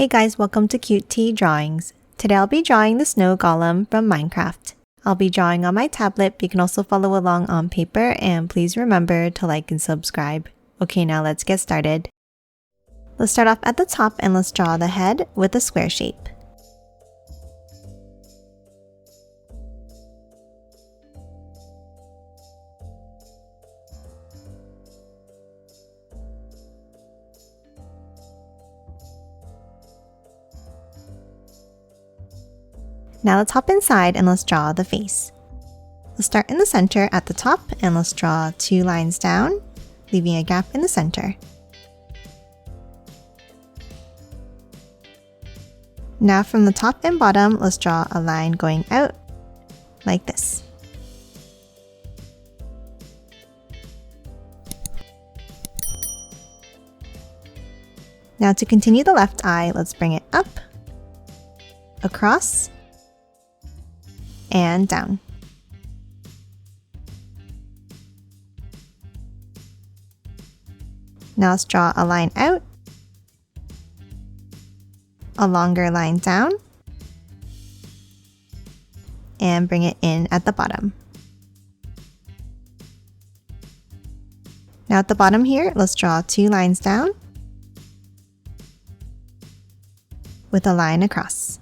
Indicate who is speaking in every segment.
Speaker 1: Hey guys, welcome to Cute Tea Drawings. Today I'll be drawing the Snow Golem from Minecraft. I'll be drawing on my tablet, but you can also follow along on paper, and please remember to like and subscribe. Okay, now let's get started. Let's start off at the top and let's draw the head with a square shape. Now let's hop inside and let's draw the face. Let's start in the center at the top and let's draw 2 lines down, leaving a gap in the center. Now from the top and bottom, let's draw a line going out like this. Now to continue the left eye, let's bring it up, across, and down. Now let's draw a line out, a longer line down, and bring it in at the bottom. Now at the bottom here, let's draw 2 lines down with a line across.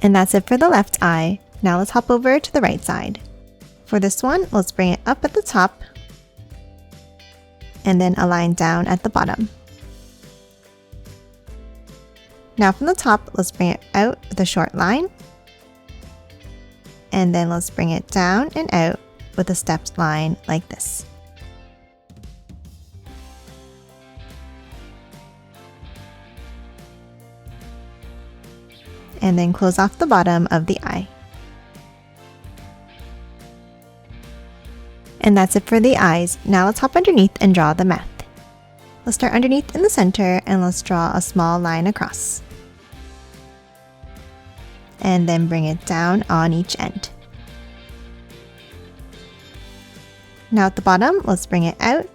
Speaker 1: And that's it for the left eye. Now let's hop over to the right side. For this one, let's bring it up at the top and then a line down at the bottom. Now from the top, let's bring it out with a short line, and then let's bring it down and out with a stepped line like this. And then close off the bottom of the eye. And that's it for the eyes. Now let's hop underneath and draw the mouth. Let's start underneath in the center and let's draw a small line across. And then bring it down on each end. Now at the bottom, let's bring it out.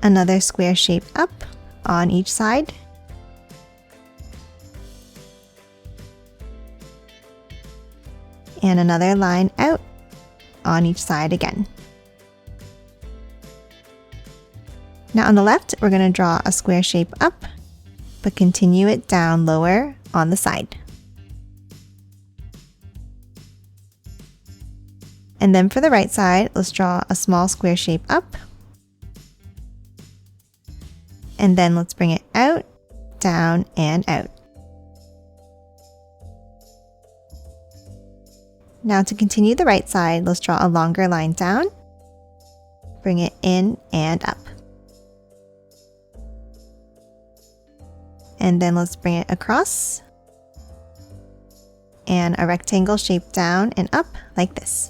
Speaker 1: Another square shape up on each side. And another line out on each side again. Now on the left, we're going to draw a square shape up, but continue it down lower on the side. And then for the right side, let's draw a small square shape up. And then let's bring it out, down, and out. Now to continue the right side, let's draw a longer line down, bring it in and up. And then let's bring it across, and a rectangle shape down and up like this.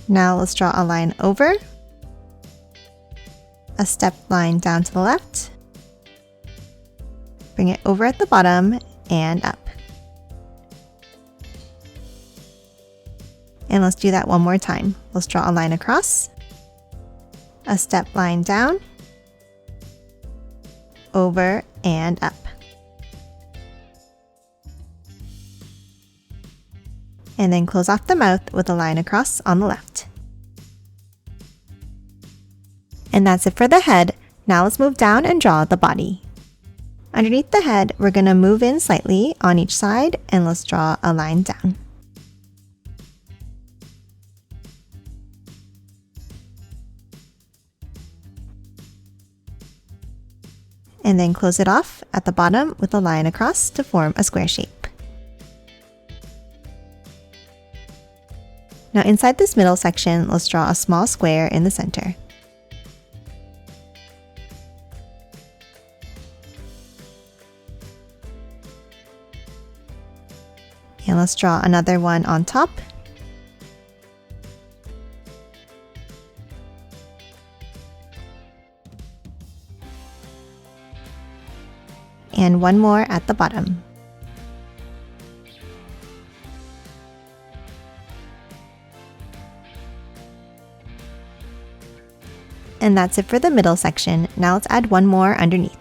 Speaker 1: Now let's draw a line over, a stepped line down to the left, bring it over at the bottom and up. And let's do that one more time. Let's draw a line across, a stepped line down, over and up. And then close off the mouth with a line across on the left. And that's it for the head. Now let's move down and draw the body. Underneath the head, we're going to move in slightly on each side and let's draw a line down. And then close it off at the bottom with a line across to form a square shape. Now inside this middle section, let's draw a small square in the center. And let's draw another one on top. And one more at the bottom. And that's it for the middle section. Now let's add one more underneath.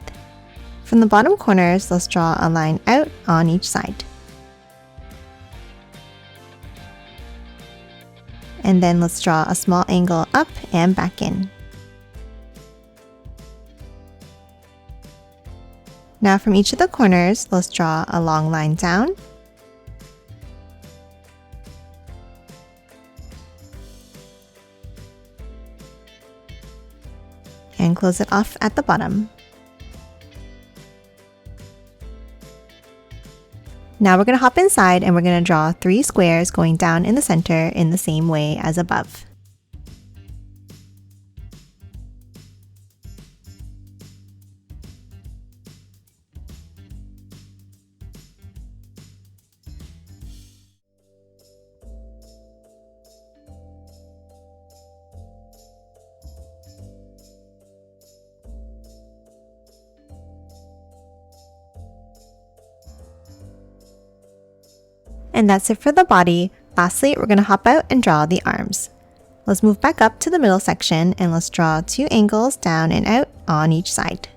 Speaker 1: From the bottom corners, let's draw a line out on each side. And then let's draw a small angle up and back in. Now from each of the corners, let's draw a long line down. And close it off at the bottom. Now we're going to hop inside and we're going to draw 3 squares going down in the center in the same way as above. And that's it for the body. Lastly, we're going to hop out and draw the arms. Let's move back up to the middle section and let's draw 2 angles down and out on each side.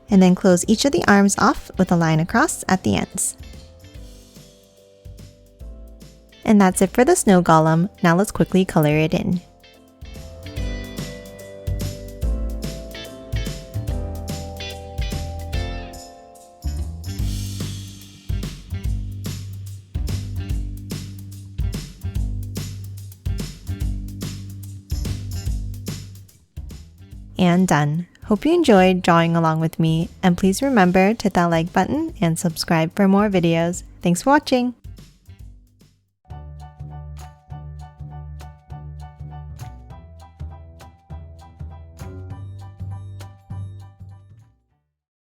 Speaker 1: And then close each of the arms off with a line across at the ends. And that's it for the snow golem. Now let's quickly color it in. And done. Hope you enjoyed drawing along with me, and please remember to hit that like button and subscribe for more videos. Thanks for watching!